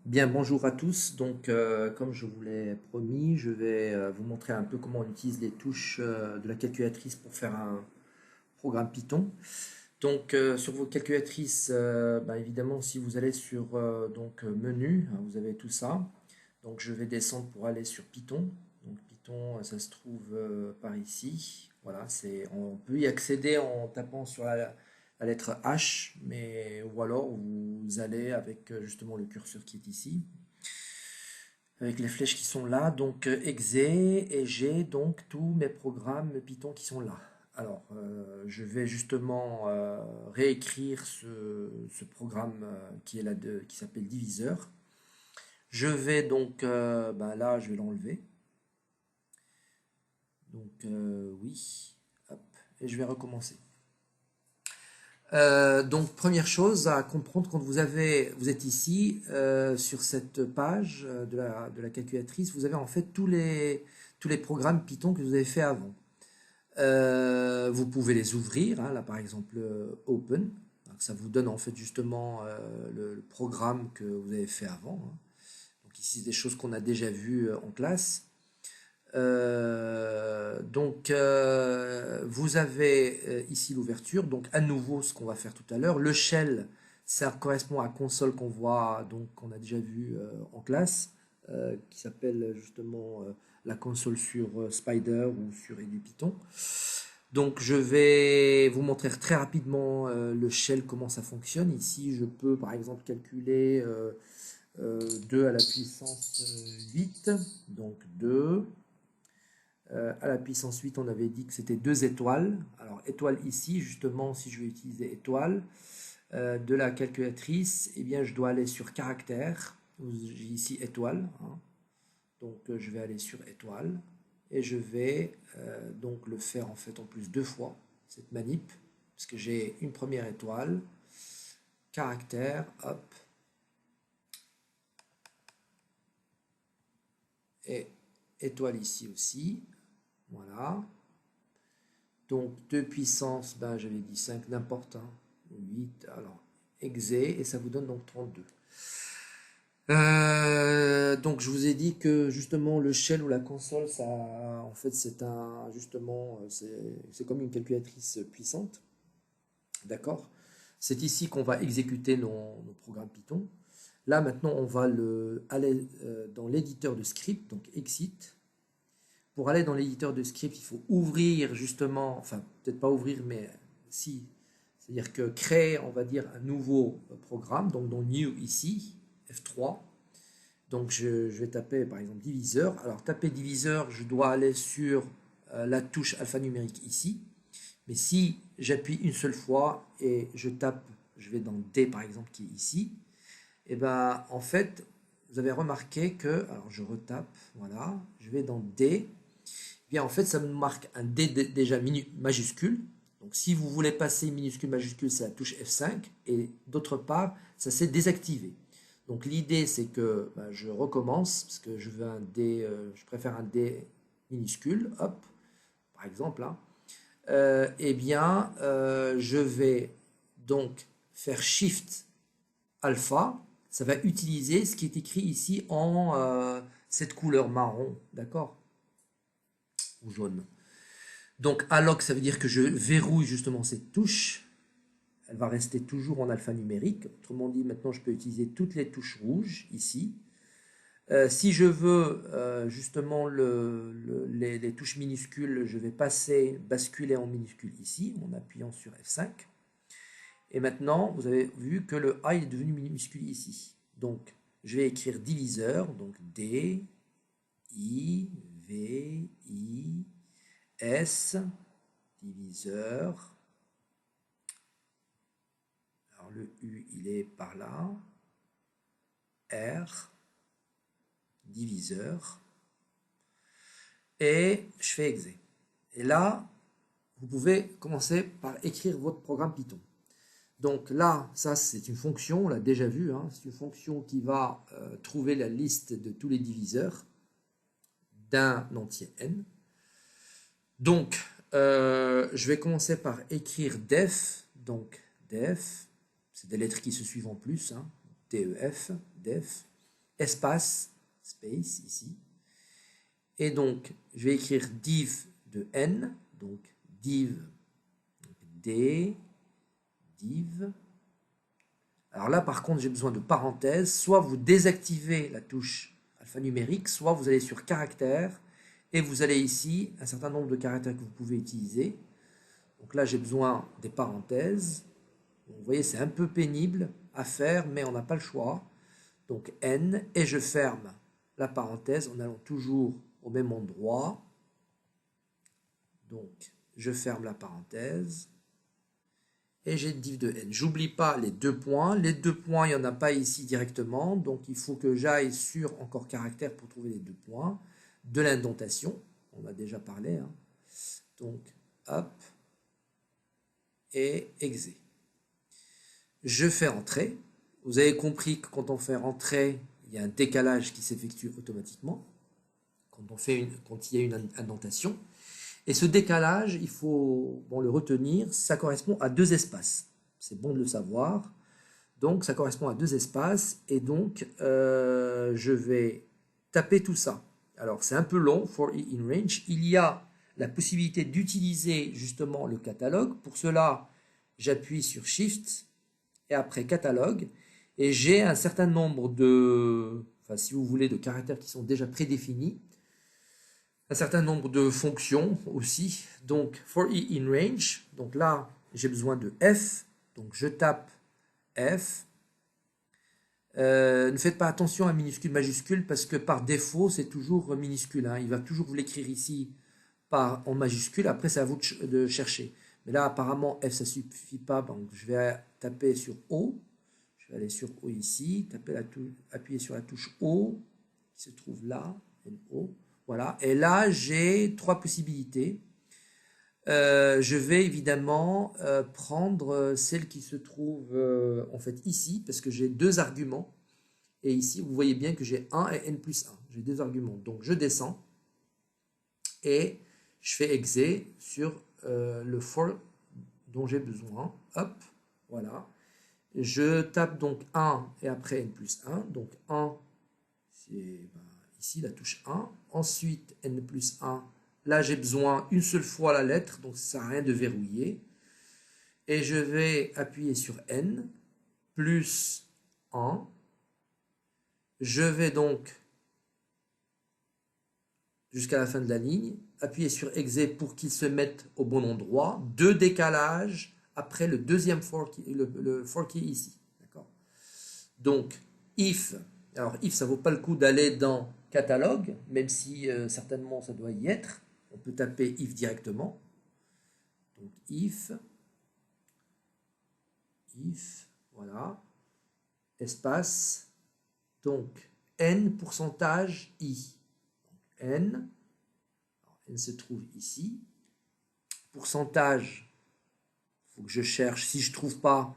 Bien, bonjour à tous. Donc, comme je vous l'ai promis, je vais vous montrer un peu comment on utilise les touches de la calculatrice pour faire un programme Python. Donc, sur vos calculatrices, évidemment, si vous allez sur menu, hein, vous avez tout ça. Donc, je vais descendre pour aller sur Python. Donc, Python, ça se trouve par ici. Voilà, on peut y accéder en tapant sur la lettre H, ou alors vous allez avec justement le curseur qui est ici avec les flèches qui sont là, donc exe, et j'ai donc tous mes programmes Python qui sont là. Alors, je vais justement réécrire ce programme qui s'appelle diviseur. Je vais donc, là, je vais l'enlever. Donc, oui, hop, et je vais recommencer. Donc, première chose à comprendre quand vous êtes ici sur cette page de la calculatrice, vous avez en fait tous les programmes Python que vous avez fait avant. Vous pouvez les ouvrir, hein, là par exemple Open, donc ça vous donne en fait justement le programme que vous avez fait avant, hein. Donc ici, c'est des choses qu'on a déjà vues en classe. Vous avez ici l'ouverture. Donc, à nouveau, ce qu'on va faire tout à l'heure. Le shell, ça correspond à console qu'on voit, donc qu'on a déjà vu en classe, qui s'appelle justement la console sur Spider ou sur EduPython. Donc, je vais vous montrer très rapidement le shell, comment ça fonctionne. Ici, je peux par exemple calculer 2 à la puissance 8. Donc, 2. À la puissance 8, on avait dit que c'était 2 étoiles. Alors, étoile ici, justement, si je vais utiliser étoile de la calculatrice, eh bien, je dois aller sur caractère. J'ai ici étoile, hein. Donc, je vais aller sur étoile. Et je vais donc le faire en fait en plus 2 fois, cette manip. Parce que j'ai une première étoile, caractère, hop. Et étoile ici aussi. Voilà. Donc 2 puissance, j'avais dit 5, n'importe, hein. 8, alors exe, et ça vous donne donc 32. Donc je vous ai dit que justement le shell ou la console, ça, en fait, c'est comme une calculatrice puissante, d'accord? C'est ici qu'on va exécuter nos programmes Python. Là maintenant, on va aller dans l'éditeur de script, donc exit. Pour aller dans l'éditeur de script, il faut ouvrir justement, enfin peut-être pas ouvrir, mais si, c'est-à-dire que créer, on va dire, un nouveau programme, donc dans New ici, F3. Donc je vais taper par exemple diviseur. Alors taper diviseur, je dois aller sur la touche alphanumérique ici. Mais si j'appuie une seule fois et je tape, je vais dans D par exemple qui est ici, et ben en fait, vous avez remarqué que, alors je retape, voilà, je vais dans D, bien en fait ça me marque un D déjà majuscule. Donc si vous voulez passer minuscule majuscule, c'est la touche F5, et d'autre part ça s'est désactivé. Donc l'idée c'est que je recommence parce que je veux un D, je préfère un D minuscule, hop, par exemple là. Je vais donc faire Shift Alpha. Ça va utiliser ce qui est écrit ici en cette couleur marron, d'accord, ou jaune. Donc alloc, ça veut dire que je verrouille justement cette touche. Elle va rester toujours en alphanumérique. Autrement dit, maintenant je peux utiliser toutes les touches rouges ici. Si je veux justement les touches minuscules, je vais basculer en minuscule ici en appuyant sur F5. Et maintenant, vous avez vu que le A est devenu minuscule ici. Donc, je vais écrire diviseur, donc D, I, V, I, S, diviseur. Alors le U, il est par là. R, diviseur. Et je fais exe. Et là, vous pouvez commencer par écrire votre programme Python. Donc là, ça c'est une fonction, on l'a déjà vu, hein, c'est une fonction qui va trouver la liste de tous les diviseurs d'un entier n. Donc, je vais commencer par écrire def. Donc, def, c'est des lettres qui se suivent en plus, hein, def, def. espace, space ici. Et donc, je vais écrire div de n, donc div d, div. Alors là, par contre, j'ai besoin de parenthèses. Soit vous désactivez la touche alphanumérique, soit vous allez sur caractères et vous allez ici, un certain nombre de caractères que vous pouvez utiliser. Donc là, j'ai besoin des parenthèses. Vous voyez, c'est un peu pénible à faire, mais on n'a pas le choix. Donc n, et je ferme la parenthèse en allant toujours au même endroit. Donc, je ferme la parenthèse. Et j'ai div de n. J'oublie pas les deux points. Les deux points, il n'y en a pas ici directement. Donc, il faut que j'aille sur encore caractère pour trouver les deux points. De l'indentation, on a déjà parlé. Hein. Donc, hop. Et exé. Je fais entrer. Vous avez compris que quand on fait entrer, il y a un décalage qui s'effectue automatiquement. Quand il y a une indentation. Et ce décalage, il faut le retenir, ça correspond à deux espaces. C'est bon de le savoir. Donc, ça correspond à deux espaces. Et donc, je vais taper tout ça. Alors, c'est un peu long, for i in range. Il y a la possibilité d'utiliser justement le catalogue. Pour cela, j'appuie sur Shift et après catalogue. Et j'ai un certain nombre de, si vous voulez, de caractères qui sont déjà prédéfinis. Un certain nombre de fonctions aussi. Donc, for i in range, donc là, j'ai besoin de f. Donc, je tape f. Ne faites pas attention à minuscule, majuscule, parce que par défaut, c'est toujours minuscule. Hein. Il va toujours vous l'écrire ici en majuscule. Après, c'est à vous de chercher. Mais là, apparemment, f, ça ne suffit pas. Donc, je vais taper sur O. Je vais aller sur O ici. Appuyer sur la touche O, qui se trouve là. NO. Voilà, et là j'ai trois possibilités. Je vais évidemment prendre celle qui se trouve en fait ici, parce que j'ai deux arguments. Et ici, vous voyez bien que j'ai 1 et n plus 1. J'ai deux arguments. Donc je descends et je fais exé sur le for dont j'ai besoin. Hop, voilà. Je tape donc 1 et après n plus 1. Donc 1, c'est ici la touche 1. Ensuite, n plus 1. Là, j'ai besoin une seule fois la lettre, donc ça ne sert à rien de verrouiller. Et je vais appuyer sur n, plus 1. Je vais donc, jusqu'à la fin de la ligne, appuyer sur exé pour qu'il se mette au bon endroit. Deux décalages après le deuxième for qui est ici. Donc, if, alors if, ça ne vaut pas le coup d'aller dans catalogue, même si certainement ça doit y être. On peut taper if directement. Donc if, voilà, espace, donc n pourcentage i. Donc, n, alors, n se trouve ici. Pourcentage, il faut que je cherche. Si je ne trouve pas,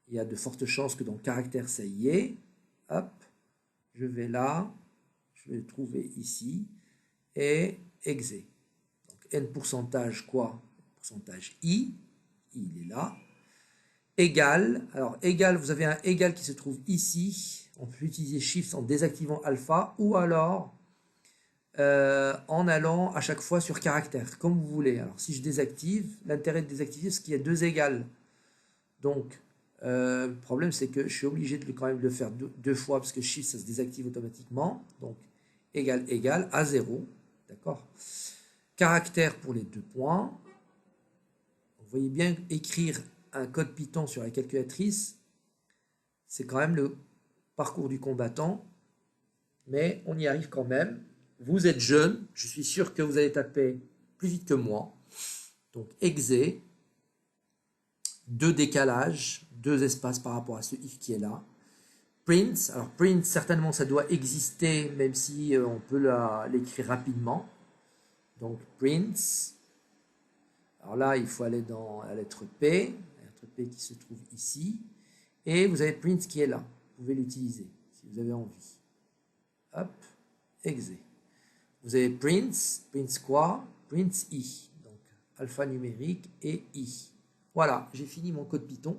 il y a de fortes chances que dans caractère ça y est. Hop, je vais là, je vais le trouver ici, et exé. Donc n pourcentage quoi? Pourcentage i, il est là. Égal, alors égal, vous avez un égal qui se trouve ici. On peut utiliser shift en désactivant alpha ou alors en allant à chaque fois sur caractère, comme vous voulez. Alors si je désactive, l'intérêt de désactiver, c'est qu'il y a deux égales. Donc le problème, c'est que je suis obligé de quand même le faire deux fois parce que shift, ça se désactive automatiquement. Donc égal, égal, à 0. D'accord? Caractère pour les deux points. Vous voyez bien écrire un code Python sur la calculatrice, c'est quand même le parcours du combattant, mais on y arrive quand même. Vous êtes jeune, je suis sûr que vous allez taper plus vite que moi. Donc exé, deux décalages, deux espaces par rapport à ce if qui est là. Print, alors print, certainement ça doit exister, même si on peut l'écrire rapidement. Donc print, alors là il faut aller dans la lettre P, P qui se trouve ici, et vous avez print qui est là. Vous pouvez l'utiliser si vous avez envie. Hop, exé. Vous avez print quoi? Print i, donc alphanumérique et i. Voilà, j'ai fini mon code Python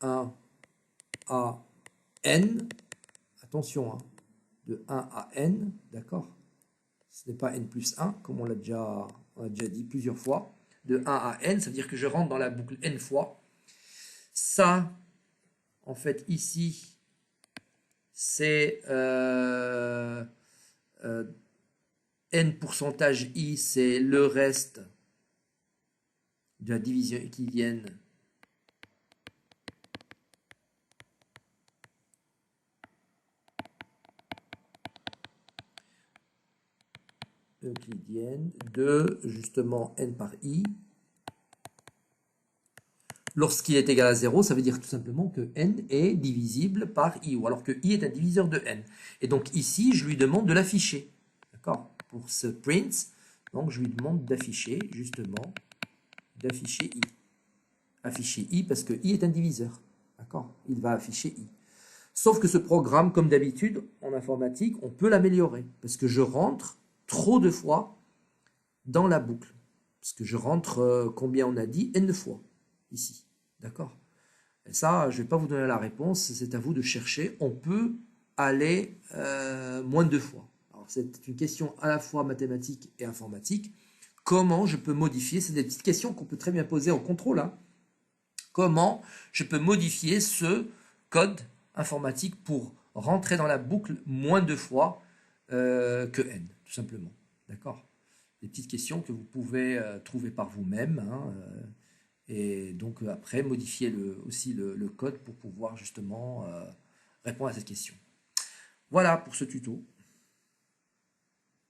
un à n, attention, hein, de 1 à n, d'accord? Ce n'est pas n plus 1, comme on l'a déjà dit plusieurs fois. De 1 à n, ça veut dire que je rentre dans la boucle n fois. Ça, en fait, ici, c'est n pourcentage i, c'est le reste de la division euclidienne de justement n par i. Lorsqu'il est égal à 0, ça veut dire tout simplement que n est divisible par i, ou alors que i est un diviseur de n. Et donc ici, je lui demande de l'afficher. D'accord? Pour ce print, donc je lui demande d'afficher, justement, d'afficher i. Afficher i parce que i est un diviseur. D'accord? Il va afficher i. Sauf que ce programme, comme d'habitude, en informatique, on peut l'améliorer. Parce que je rentre trop de fois dans la boucle. Parce que je rentre, combien on a dit, n fois, ici. D'accord? Et ça, je ne vais pas vous donner la réponse, c'est à vous de chercher. On peut aller moins de 2 fois. Alors, c'est une question à la fois mathématique et informatique. Comment je peux modifier? C'est des petites questions qu'on peut très bien poser en contrôle. Hein. Comment je peux modifier ce code informatique pour rentrer dans la boucle moins de fois que n, tout simplement. D'accord? Des petites questions que vous pouvez trouver par vous-même. Hein, et donc après, modifier aussi le code pour pouvoir justement répondre à cette question. Voilà pour ce tuto.